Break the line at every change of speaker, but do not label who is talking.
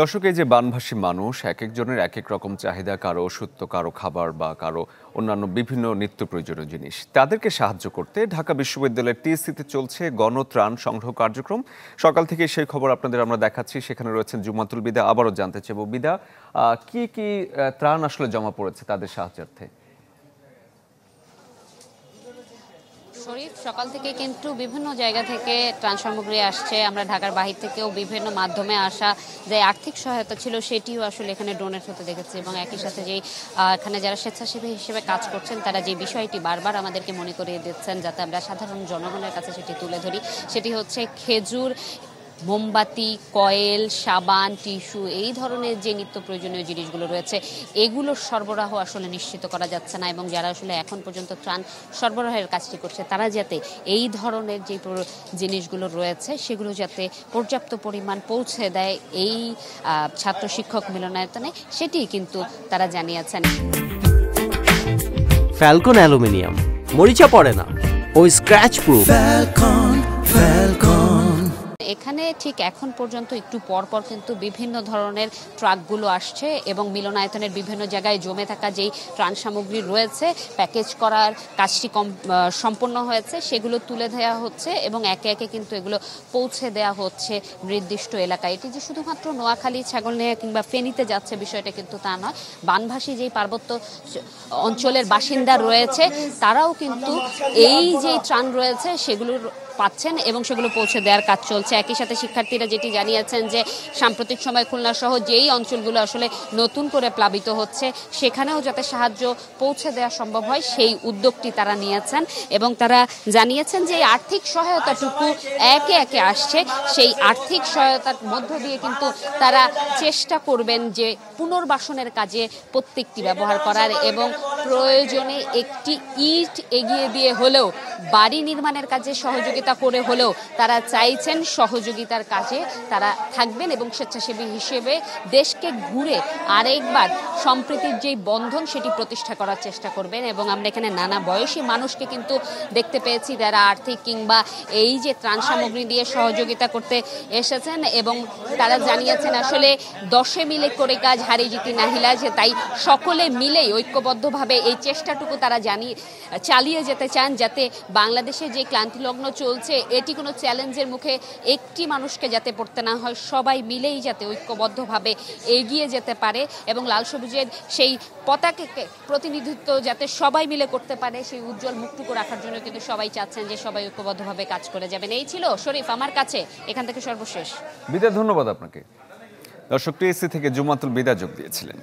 দর্শক, এই যে বানভাসী মানুষ, একেকজনের একেক রকম চাহিদা, কারো ওষুধ, তো কারো খাবার বা কারো অন্যান্য বিভিন্ন নিত্য প্রয়োজনীয় জিনিস। তাদেরকে সাহায্য করতে ঢাকা বিশ্ববিদ্যালয়ের টিএসসিতে চলছে গণত্রাণ সংগ্রহ কার্যক্রম। সকাল থেকে সেই খবর আপনাদের আমরা দেখাচ্ছি। সেখানে রয়েছেন জুমাতুল বিদা। আবারও জানতে চাইব, বিদা, কি কি ত্রাণ আসলে জমা পড়েছে তাদের সাহায্যার্থে?
শরীফ, সকাল থেকে কিন্তু বিভিন্ন জায়গা থেকে ত্রাণ সামগ্রী আসছে। আমরা ঢাকার বাহির থেকেও বিভিন্ন মাধ্যমে আসা যে আর্থিক সহায়তা ছিল সেটিও আসলে এখানে ডোনেট হতে দেখেছি, এবং একই সাথে যেই এখানে যারা স্বেচ্ছাসেবী হিসেবে কাজ করছেন তারা যে বিষয়টি বারবার আমাদেরকে মনে করিয়ে দিচ্ছেন যাতে আমরা সাধারণ জনগণের কাছে সেটি তুলে ধরি, সেটি হচ্ছে খেজুর, মোমবাতি, কয়েল, সাবান, টিস্যু, এই ধরনের যে নিত্য প্রয়োজনীয় জিনিসগুলো রয়েছে এগুলোর সরবরাহ আসলে নিশ্চিত করা যাচ্ছে না, এবং যারা আসলে এখন পর্যন্ত ত্রাণ সরবরাহের কাজটি করছে তারা যাতে এই ধরনের যে জিনিসগুলো রয়েছে সেগুলো যাতে পর্যাপ্ত পরিমাণ পৌঁছে দেয় এই ছাত্র শিক্ষক মিলনায়তনে, সেটি কিন্তু তারা জানিয়েছেন।
ফ্যালকন অ্যালুমিনিয়াম, মরিচা পড়ে না ও স্ক্র্যাচ প্রুফ।
এখানে ঠিক এখন পর্যন্ত একটু পরপর কিন্তু বিভিন্ন ধরনের ট্রাকগুলো আসছে এবং মিলনায়তনের বিভিন্ন জায়গায় জমে থাকা যেই ত্রাণ সামগ্রী রয়েছে, প্যাকেজ করার কাজটি সম্পন্ন হয়েছে, সেগুলো তুলে দেওয়া হচ্ছে এবং একে একে কিন্তু এগুলো পৌঁছে দেওয়া হচ্ছে নির্দিষ্ট এলাকায়। এটি যে শুধুমাত্র নোয়াখালী, ছাগলনাইয়া কিংবা ফেনীতে যাচ্ছে বিষয়টা কিন্তু তা নয়। বানভাসী যেই পার্বত্য অঞ্চলের বাসিন্দা রয়েছে তারাও কিন্তু এই যে ত্রাণ রয়েছে সেগুলোর পাচ্ছেন এবং সেগুলো পৌঁছে দেওয়ার কাজ চলছে। একই সাথে শিক্ষার্থীরা যেটি জানিয়েছেন যে সাম্প্রতিক সময় খুলনা সহ যেই অঞ্চলগুলো আসলে নতুন করে প্লাবিত হচ্ছে সেখানেও যাতে সাহায্য পৌঁছে দেওয়া সম্ভব হয় সেই উদ্যোগটি তারা নিয়েছেন, এবং তারা জানিয়েছেন যে এই আর্থিক সহায়তাটুকু একে একে আসছে, সেই আর্থিক সহায়তার মধ্য দিয়ে কিন্তু তারা চেষ্টা করবেন যে পুনর্বাসনের কাজে প্রত্যেকটি ব্যবহার করার, এবং প্রয়োজনে একটি ইট এগিয়ে দিয়ে হলেও বাড়ি নির্মাণের কাজে সহযোগিতা করে হলেও তারা চাইছেন সহযোগিতার কাজে তারা থাকবেন এবং স্বেচ্ছাসেবী হিসেবে দেশকে ঘুরে আরেকবার সম্প্রীতির যেই বন্ধন সেটি প্রতিষ্ঠা করার চেষ্টা করবেন। এবং আমরা এখানে নানা বয়সী মানুষকে কিন্তু দেখতে পেয়েছি যারা আর্থিক কিংবা এই যে ত্রাণ সামগ্রী দিয়ে সহযোগিতা করতে এসেছেন, এবং তারা জানিয়েছেন আসলে দশে মিলে করে কাজ হারি জিতি নাহিলা, যে তাই সকলে মিলেই ঐক্যবদ্ধভাবে এই চেষ্টাটুকু তারা চালিয়ে যেতে চান যাতে বাংলাদেশে যে ক্লান্তিলগ্ন চলছে এটি কোনো চ্যালেঞ্জের মুখে একটি মানুষকে যাতে পড়তে না হয়, সবাই মিলেই যাতে ঐক্যবদ্ধভাবে এগিয়ে যেতে পারে এবং লাল সবুজের সেই পতাকাকে প্রতিনিধিত্ব যাতে সবাই মিলে করতে পারে সেই উজ্জ্বল মুখটুকু রাখার জন্য কিন্তু সবাই চাচ্ছেন যে সবাই ঐক্যবদ্ধভাবে কাজ করে যাবেন। এই ছিল শরীফ আমার কাছে এখান থেকে সর্বশেষ।
বিদা, ধন্যবাদ আপনাকে। দর্শক, টিএসসি থেকে জুমাতুল বিদা যোগ দিয়েছিলেন।